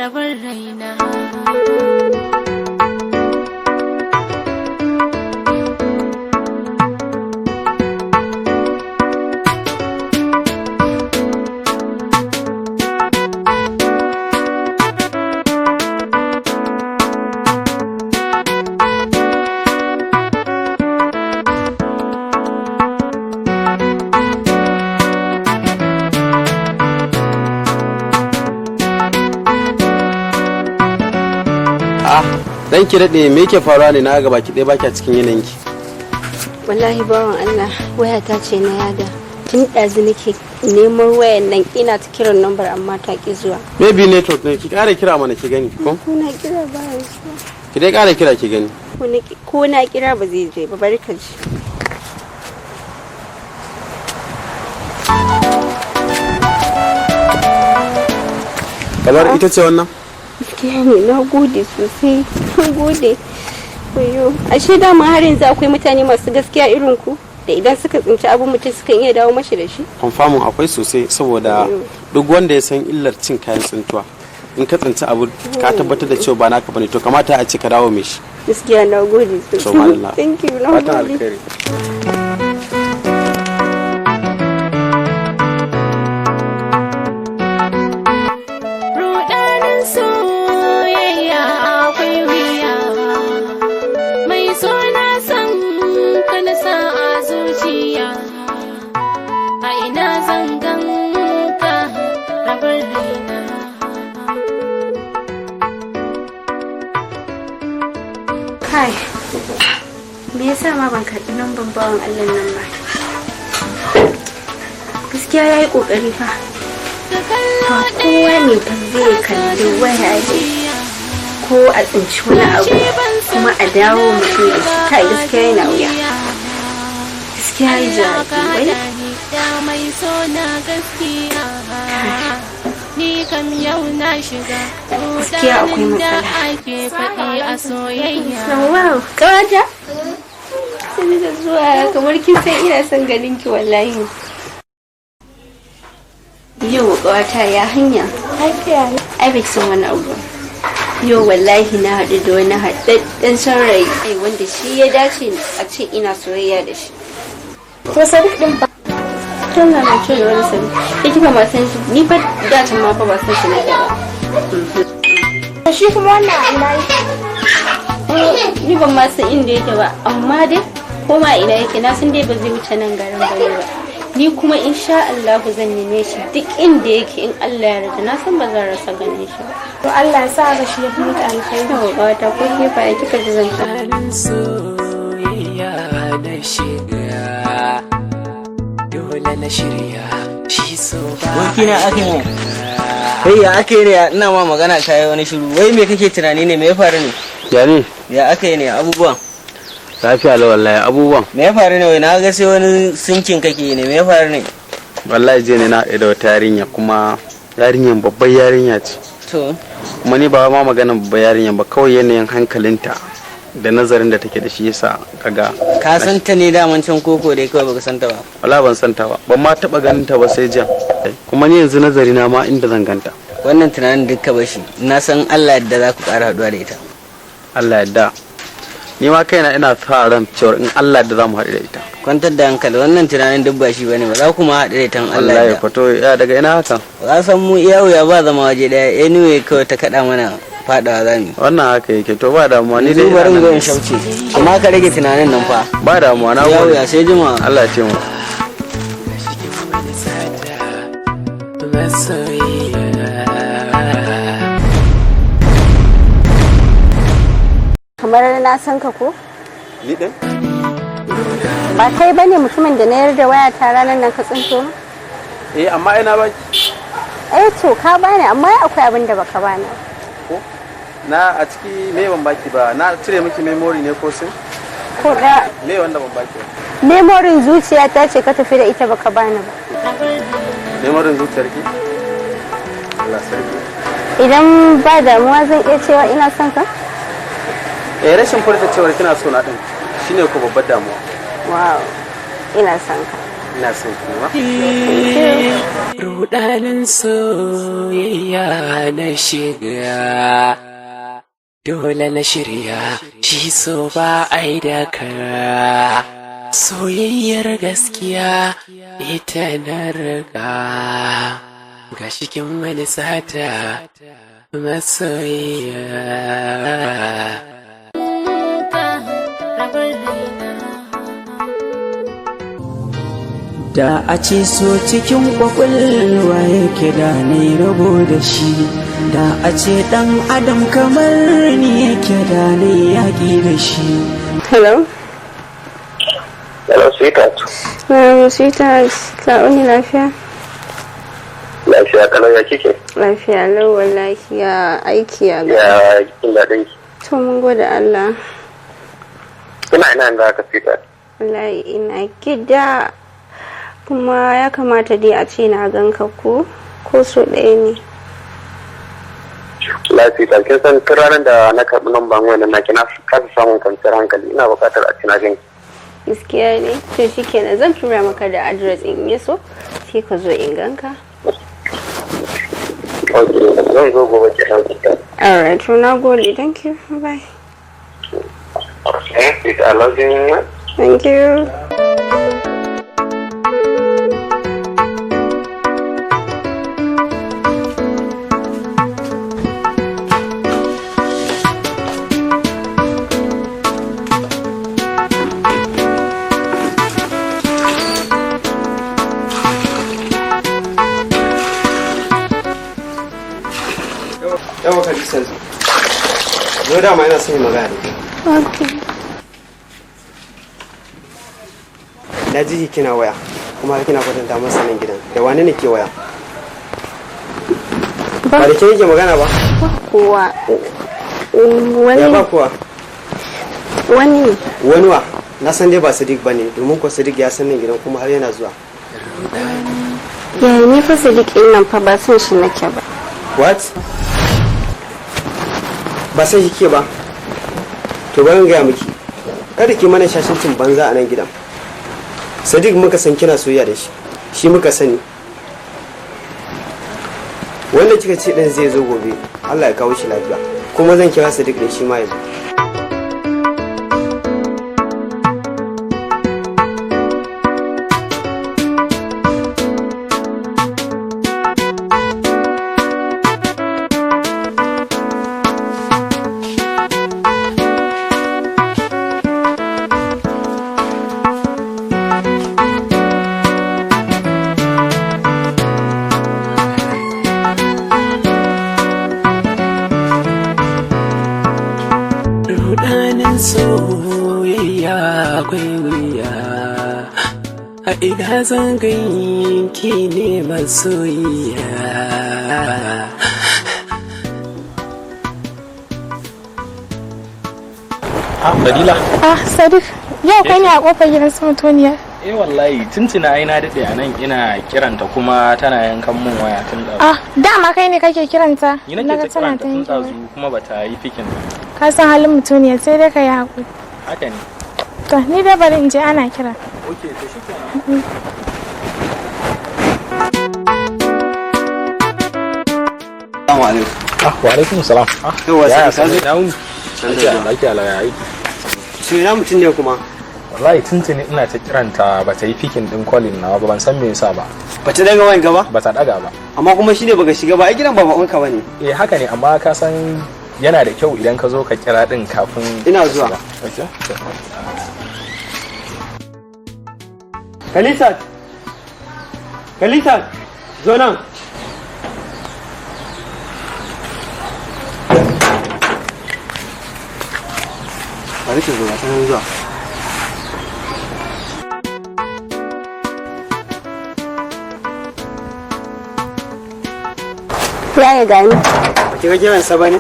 rabar raina. Dan ki daɗe me yake faruwa ne na gaba ki ɗaya baki a cikin yanayin ki? Wallahi bawan Allah wayata ce na yada. Tun ɗazu nake neman wayan nan ina ta kiran number amma ta ki zuwa. Maybe network ne ki ƙara kira mana ki gani ko? Ko na kira ba zuwa. Ki dai ƙara kira ki gani. Ko na kira ba zai je ba bari ka ji. Kamar ita ce wannan? Gaskiya ne na gode sosai. Na gode. Wayo. Ashe dama har yanzu akwai mutane masu gaskiya irin ku da idan suka tsinci abin mutum sukan iya dawo mashi da shi? Confirmin akwai sosai saboda duk wanda ya san illar cin kayan tsintuwa in ka tsinci abu ka tabbatar da cewa ba naka bane to kamata a ce ka dawo mai shi. Gaskiya na gode sosai. Thank you. Na gode. Kai, me yasa ma ban karɓi lambar bawan Allah nan ba? Gaskiya ya yi ƙoƙari fa. Ba kowa ne fa zai kalli waya ne ko a tsinci wani abu kuma a dawo mutum da shi. Kai gaskiya yana wuya. Gaskiya ya jawabi wai. Ni kam yau na shiga gaskiya akwai matsala. Ake faɗi a soyayya. Wow, kawata. Sai da zuwa kamar kin san ina son ganin ki wallahi. Yau kawata ya hanya. Lafiya. Ai bai san wani abu. Yau wallahi na haɗu da wani haɗaɗɗen saurayi wanda shi ya dace a ce ina soyayya da shi. Ko Sadiq din ba. Tun na ce da wani Sadiq. Ita ba ma san shi. Ni fa da ta ma fa ba san shi ne ba. Shi kuma wannan ina yake. Ni ban ma san inda yake ba amma dai ko ma ina yake na san dai ba zai wuce nan garin bane ba. Ni kuma insha Allah zan neme shi duk inda yake in Allah ya yarda na san ba zan rasa ganin shi ba. To Allah ya sa ga shi ya fi mutu alkhairi. Ba ta ko ke fa kika ji zan ta. Soyayya da shiga dole na shirya shi so ba. Wakina ake ne. Kai ya ake ne ina ma magana kai wani shiru. Wai me kake tunani ne me ya faru ne? Ya ne? Ya ake ne abubuwan? Lafiya la wallahi abubuwan. Me ya faru ne wai na ga sai wani sinkin kake ne me ya faru ne? Wallahi je ne na da wata yarinya kuma yarinyan babbar yarinya ce. To kuma ni ba ma maganar babbar yarinya ba kawai yanayin hankalinta da nazarin da take da shi yasa kaga. Ka san ta ne daman can koko dai kawai baka san ta ba. Wallahi ban san ta ba. Ban ma taba ganin ta ba sai jiya. Kuma ni yanzu nazari na ma inda zan ganta. Wannan tunanin dukka bashi. Na san Allah yadda za ku ƙara haɗuwa da ita. Allah yadda. Ni ma kaina ina sa ran cewa in Allah yadda za mu haɗu da ita. Kwantar da hankali wannan tunanin duk ba shi bane ba za ku ma haɗu da ita Allah Allah ya yadda. fito ya daga ina haka. Ka san mu iya wuya ba zama waje daya anyway kawai ta kaɗa mana faɗawa za mu. Wannan haka yake to ba damuwa ni dai. Bari mu ga in shauce. Amma ka rage tunanin nan fa. Ba damuwa na Iya gode. wuya sai jima. Allah ya ce mu. Kamar na san ka ko? Ni din? Ba kai bane mutumin da na yarda waya ta ranar nan ka tsinto mu? Amma ina baki. To ka bani amma akwai abin da baka bani. Ko? Na a ciki me ban baki ba na cire miki memory ne ko sim? Ko da Me wanda ban baki ba? memorin zuciya ta ce ka tafi da ita baka bani ba. Memory zuciyarki? Allah sarki. Idan ba damuwa zan iya cewa ina son ka? Rashin furta cewar kina so na din shine ko babbar damuwa. Wow, ina son ka. ina son kowa. Rudanin soyayya na shiga, dole na shirya shi so ba ai da kara. Soyayyar gaskiya ita na riga, ga shikin wani sata masoyiya. Da a ce so cikin kwakwalwa yake da ni rabo da shi, da a ce dan adam kamar ni yake da ni yaƙi da shi. Hello? Hello, sweetheart. Sweetheart, ka wani lafiya? Lafiya kalau ya kike? Lafiya lau wallahi, ya aiki ya Ya kin daɗin ki? To mun gode Allah. Ina da aka sweetheart. Wallahi ina gida. Kuma ya kamata dai a ce na ganka ko so ɗaya ne. Lafiya kin san tun ranar da na karɓi namban wani na kina kasa samun kwanciyar hankali, ina buƙatar a cina ganki. Gaskiya ne, to shikenan zan tura maka da address in yi so sai ka zo in ganka. Okay, zan zo gobe ki ɗauki. Alright, to na gode, thank you, bye. Okay, I love you. Thank you. Yawa ka ji sanzu. Zo dama ina son yi magana da kai. Okay. Na ji kina waya kuma har kina kwatanta masa nan gidan. Da wani ne ke waya? Ba da ke yake magana ba? Kowa. Ya ba kuwa? Wani. Wani wa? Na san dai ba Sadiq ba ne, domin ko Sadiq ya san nan gidan kuma har yana zuwa. Ya ni fa Sadiq ɗin nan fa ba son shi nake ba. What? Ba sai kike ba. To bari in gaya miki. Kada ki mana shashincin banza a nan gidan. Sadiq muka san kina soyayya da shi. Shi muka sani. Wanda kika ce dan zai zo gobe, Allah ya kawo shi lafiya. Kuma zan kira Sadiq da shi ma yanzu. Soyayya akwai wuya, a ina zan ganki ne masoyiya. Fadila. Sadiq, yau kai ne a kofar gidan su Mutoniya. Wallahi tuntuna ai na dade a nan ina kiranta kuma tana yankan mun waya tun da. Dama kai ne kake kiranta. Ni nake kiranta tun dazu kuma bata yi fikin ba. Ka san halin Mutoniya sai dai ka yi hakuri. Haka ne. To ni da bari in je ana kira. Okay, to shikenan. Assalamu alaikum. Wa alaikum salam. Ya sai da wuni. Lafiya la yayi. Shi na mutun ne kuma. Wallahi tuntuni ina ta kiranta bata yi fikin din calling nawa ba, ban san me yasa ba. Bata daga wayan gaba? Bata daga ba. Amma kuma shine baka shiga ba, ai gidan ba babanka bane. Haka ne, amma ka san yana da kyau idan ka zo ka kira din kafin ina zuwa. Okay. Kalisat, zo nan. Bari ki zo ga sanan zuwa. Ya gani. Ba ki ga kiran sa bane?